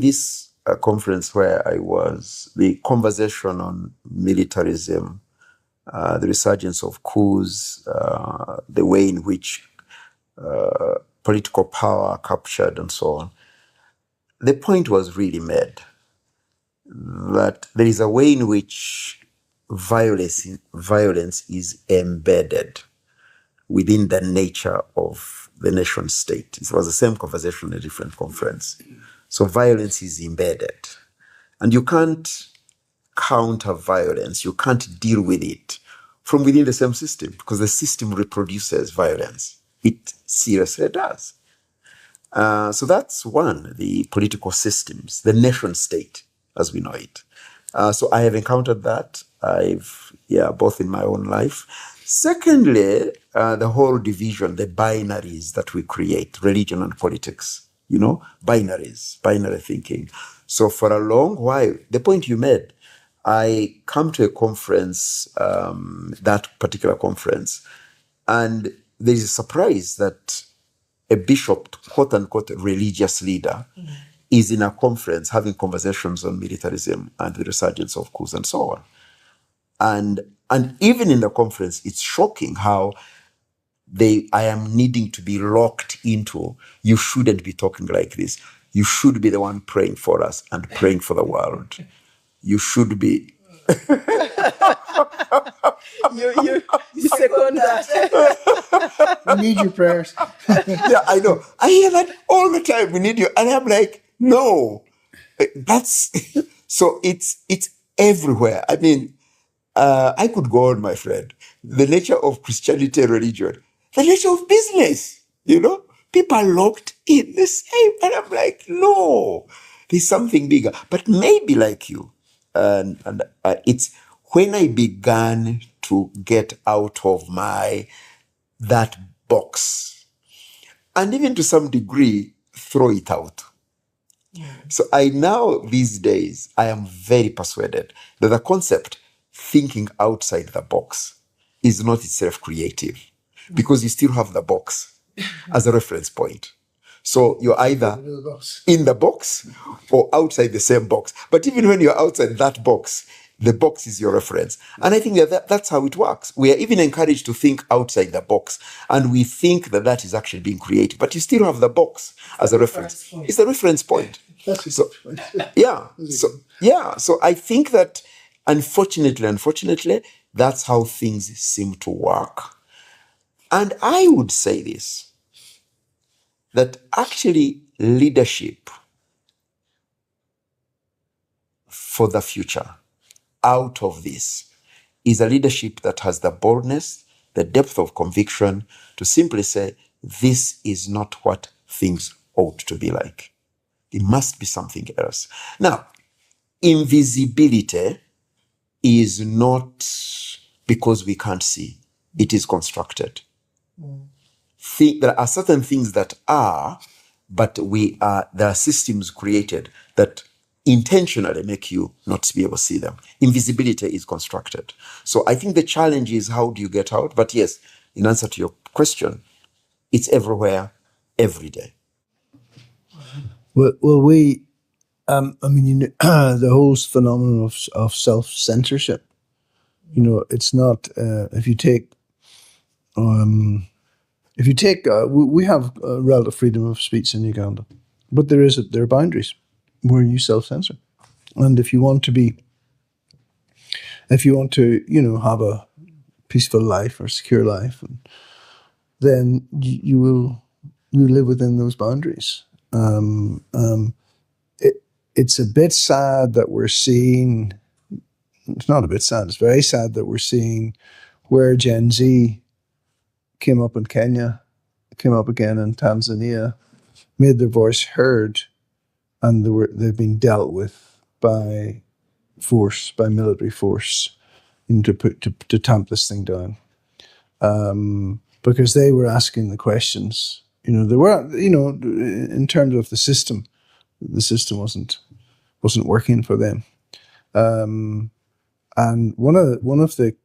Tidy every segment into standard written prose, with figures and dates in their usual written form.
This conference where I was, the conversation on militarism, the resurgence of coups, the way in which political power captured and so on. The point was really made that there is a way in which violence is embedded within the nature of the nation state. It was the same conversation in a different conference. So violence is embedded. And you can't counter violence, you can't deal with it from within the same system, because the system reproduces violence. It seriously does. So that's one, the political systems, the nation state as we know it. So I have encountered that. Both in my own life. Secondly, the whole division, the binaries that we create, religion and politics, binaries, binary thinking. So for a long while, the point you made, I come to a conference, that particular conference, and there is a surprise that a bishop, quote unquote, religious leader, is in a conference having conversations on militarism and the resurgence of coups and so on. And even in the conference, it's shocking how I am needing to be locked into, you shouldn't be talking like this. You should be the one praying for us and praying for the world. You should be. you second that. We need your prayers. Yeah, I know. I hear that all the time. We need you. And I'm like, no. That's so it's everywhere. I mean, I could go on, my friend. The nature of Christianity and religion, the nature of business, people are locked in the same. And I'm like, no, there's something bigger. But maybe like you, and it's when I began to get out of that box, and even to some degree, throw it out. So I now, these days, I am very persuaded that the concept thinking outside the box is not itself creative, because you still have the box as a reference point. So you're either in the box or outside the same box. But even when you're outside that box, the box is your reference. And I think that's how it works. We are even encouraged to think outside the box. And we think that is actually being creative. But you still have the box as a reference. It's the reference point. So I think that unfortunately, that's how things seem to work. And I would say this, that actually leadership for the future out of this is a leadership that has the boldness, the depth of conviction to simply say, this is not what things ought to be like. It must be something else. Now, invisibility is not because we can't see. It is constructed. There are certain things that are, but there are systems created that intentionally make you not be able to see them. Invisibility is constructed. So I think the challenge is, how do you get out? But yes, in answer to your question, it's everywhere, every day. Well, the whole phenomenon of self-censorship, it's not, if you take, we have relative freedom of speech in Uganda, but there are boundaries where you self-censor. And if you want to have a peaceful life or secure life, then you live within those boundaries. It's a bit sad that we're seeing, it's not a bit sad, it's very sad that we're seeing where Gen Z came up in Kenya, came up again in Tanzania, made their voice heard, and they've been dealt with by force, by military force, to tamp this thing down. Because they were asking the questions. They were, in terms of the system wasn't working for them. And one of the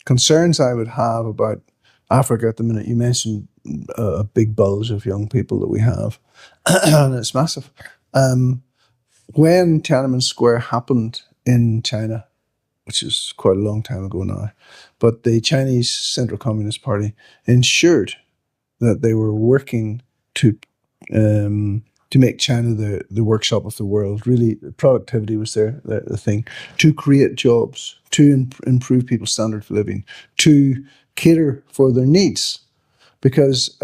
concerns I would have about Africa at the minute, you mentioned a big bulge of young people that we have, and it's massive. When Tiananmen Square happened in China, which is quite a long time ago now, but the Chinese Central Communist Party ensured that they were working to make China the workshop of the world. Really, productivity was the thing. To create jobs, to improve people's standard of living, to cater for their needs. Because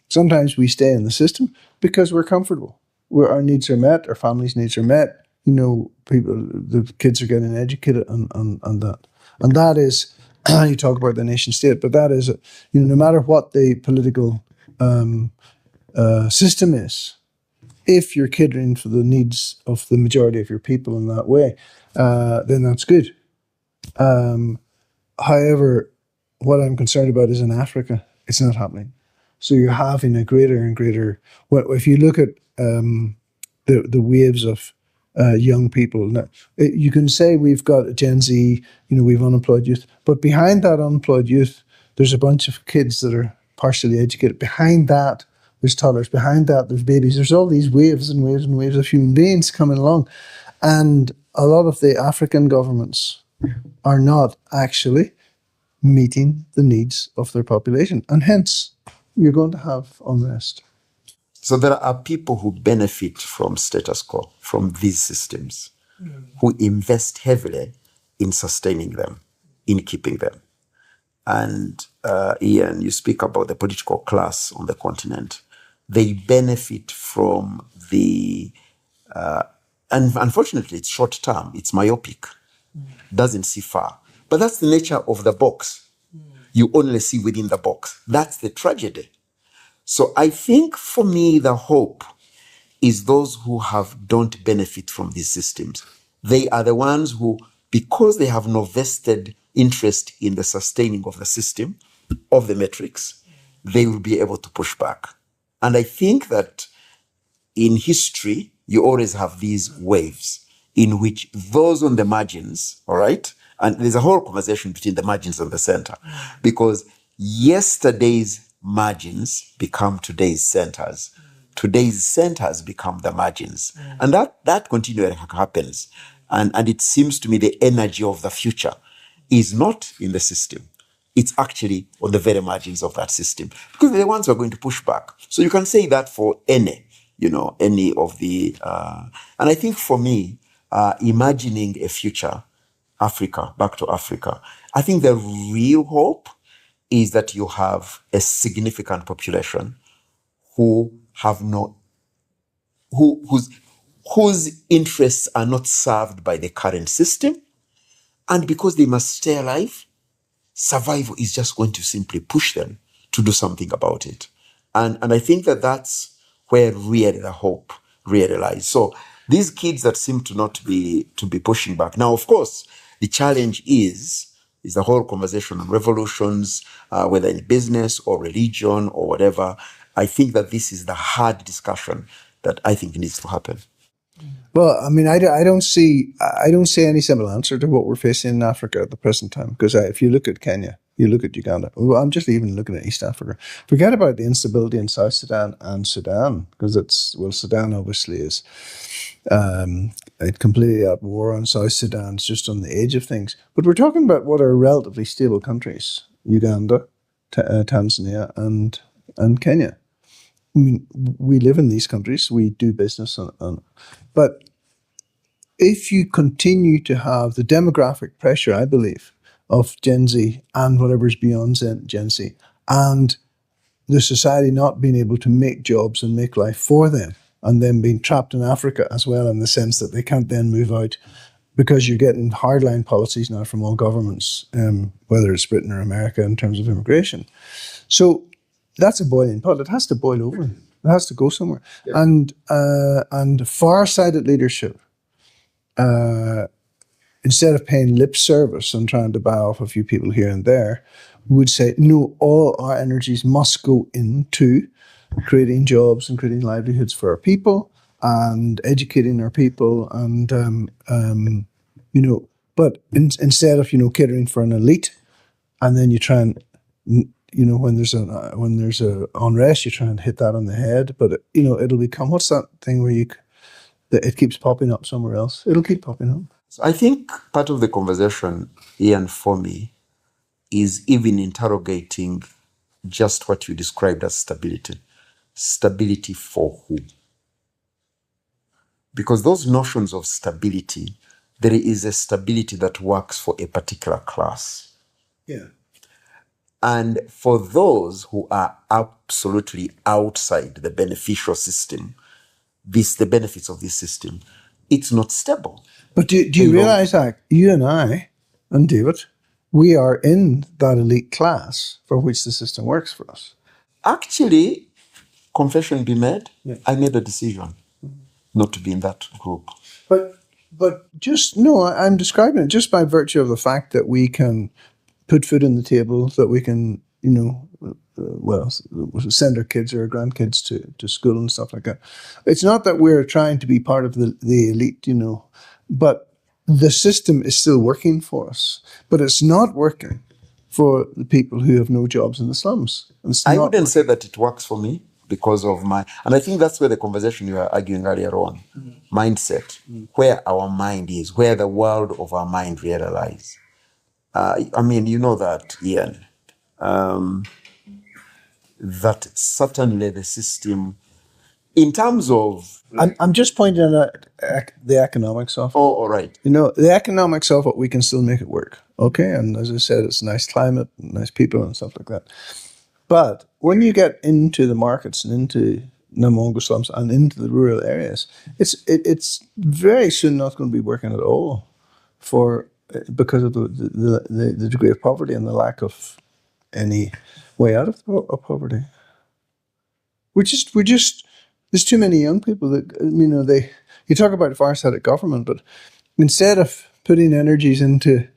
sometimes we stay in the system because we're comfortable. Where our needs are met, our families' needs are met. You know, the kids are getting educated and that. And that is, you talk about the nation state, but that is, you know, no matter what the political system is, if you're catering for the needs of the majority of your people in that way, then that's good. However, what I'm concerned about is in Africa, it's not happening. So you're having a greater and greater. Well, if you look at the waves of young people, now, you can say we've got Gen Z, you know, we've unemployed youth, but behind that unemployed youth, there's a bunch of kids that are partially educated. Behind that, there's toddlers. Behind that, there's babies. There's all these waves and waves and waves of human beings coming along, and a lot of the African governments are not actually meeting the needs of their population. And hence, you're going to have unrest. So there are people who benefit from status quo, from these systems, who invest heavily in sustaining them, in keeping them. And Ian, you speak about the political class on the continent. They benefit from the, and unfortunately it's short term, it's myopic, doesn't see far. But that's the nature of the box. You only see within the box. That's the tragedy. So I think for me, the hope is those who don't benefit from these systems. They are the ones who, because they have no vested interest in the sustaining of the system, of the metrics, they will be able to push back. And I think that in history, you always have these waves in which those on the margins, all right, and there's a whole conversation between the margins and the center, because yesterday's margins become today's centers. Today's centers become the margins. And that continually happens. And it seems to me the energy of the future is not in the system. It's actually on the very margins of that system, because they're the ones who are going to push back. So you can say that for any of the, and I think for me, imagining a future Africa, back to Africa, I think the real hope is that you have a significant population who have whose interests are not served by the current system. And because they must stay alive, survival is just going to simply push them to do something about it. And I think that that's where really the hope really lies. So these kids that seem to not be pushing back. Now, of course, the challenge is the whole conversation on revolutions, whether in business or religion or whatever. I think that this is the hard discussion that I think needs to happen. Well, I mean, I don't see any simple answer to what we're facing in Africa at the present time. Because if you look at Kenya, you look at Uganda. Well, I'm just even looking at East Africa. Forget about the instability in South Sudan and Sudan, because Sudan obviously is completely at war, on South Sudan. It's just on the edge of things. But we're talking about what are relatively stable countries: Uganda, Tanzania, and Kenya. I mean, we live in these countries, we do business, but if you continue to have the demographic pressure, I believe, of Gen Z and whatever's beyond Gen Z, and the society not being able to make jobs and make life for them, and then being trapped in Africa as well, in the sense that they can't then move out, because you're getting hardline policies now from all governments, whether it's Britain or America, in terms of immigration. So that's a boiling pot. It has to boil over. It has to go somewhere. Yeah. And far-sighted leadership, instead of paying lip service and trying to buy off a few people here and there, would say, no, all our energies must go into creating jobs and creating livelihoods for our people and educating our people, and but instead of catering for an elite, and then you try and when there's a unrest, you try and hit that on the head, but it'll become, what's that thing where that it keeps popping up somewhere else. It'll keep popping up. So I think part of the conversation, Ian, for me, is even interrogating just what you described as stability. Stability for who? Because those notions of stability, there is a stability that works for a particular class. Yeah. And for those who are absolutely outside the beneficial system, the benefits of this system, it's not stable. But do you realize that you and I and David, we are in that elite class for which the system works for us? Actually, confession be made, I made a decision not to be in that group. But just, no, I'm describing it just by virtue of the fact that we can put food on the table, that we can, send our kids or our grandkids to school and stuff like that. It's not that we're trying to be part of the elite, but the system is still working for us. But it's not working for the people who have no jobs in the slums. I wouldn't say that it works for me because of and I think that's where the conversation you were arguing earlier on, mindset, where our mind is, where the world of our mind really lies. I mean, you know that, Ian, that certainly the system, in terms of... I'm just pointing out the economics of it. Oh, all right. The economics of it, we can still make it work. Okay, and as I said, it's a nice climate, nice people and stuff like that. But when you get into the markets and into Namongo slums and into the rural areas, it's very soon not going to be working at all because of the degree of poverty and the lack of any way out of poverty. We're just there's too many young people that you talk about far-sighted government, but instead of putting energies into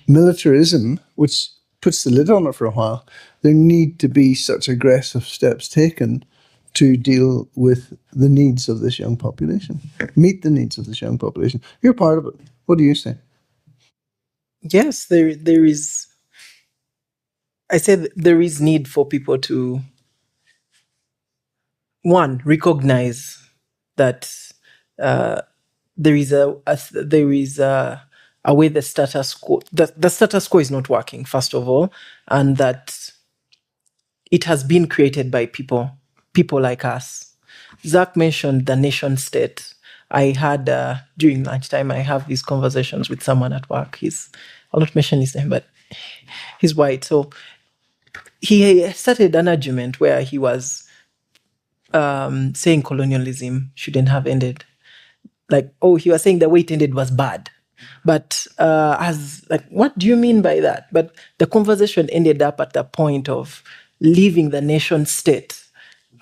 militarism, which puts the lid on it for a while, there need to be such aggressive steps taken to deal with the needs of this young population, meet the needs of this young population. You're part of it. What do you say? Yes, there is. I said there is need for people to, one, recognize that there is a way the status quo, the status quo is not working, first of all, and that it has been created by people like us. Zach mentioned the nation state. I had, during lunchtime, I have these conversations with someone at work. I'll not mention his name, but he's white. So he started an argument where he was saying colonialism shouldn't have ended. He was saying the way it ended was bad. But what do you mean by that? But the conversation ended up at the point of leaving the nation state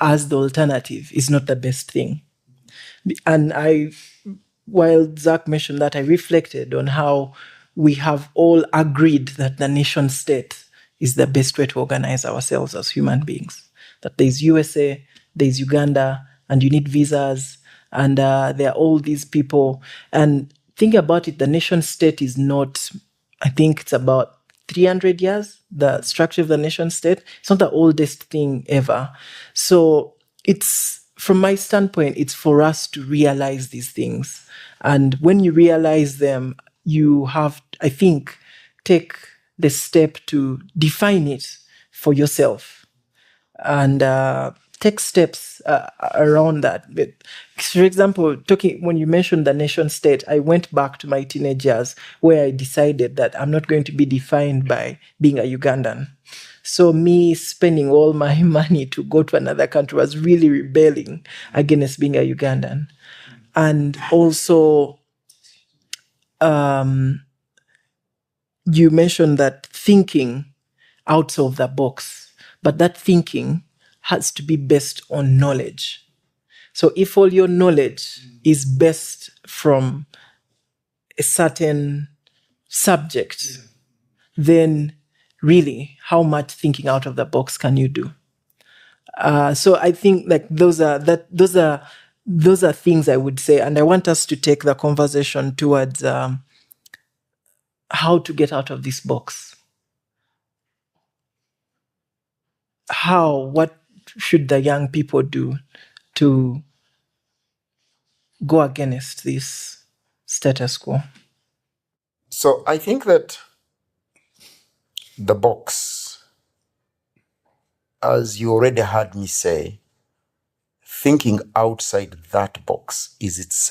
as the alternative is not the best thing. And while Zach mentioned that, I reflected on how we have all agreed that the nation state is the best way to organize ourselves as human beings. That there's USA, there's Uganda, and you need visas, and there are all these people. And think about it, the nation state is not, I think it's about 300 years, the structure of the nation state. It's not the oldest thing ever. So from my standpoint, it's for us to realize these things. And when you realize them, you have, I think, take the step to define it for yourself and take steps around that. But, for example, when you mentioned the nation state, I went back to my teenage years where I decided that I'm not going to be defined by being a Ugandan. So me spending all my money to go to another country was really rebelling against being a Ugandan. And also, you mentioned that thinking out of the box, but that thinking has to be based on knowledge. So if all your knowledge is based from a certain subject, then really, how much thinking out of the box can you do? So I think those are things I would say, and I want us to take the conversation towards how to get out of this box. What should the young people do to go against this status quo? So I think that the box, as you already heard me say, thinking outside that box is itself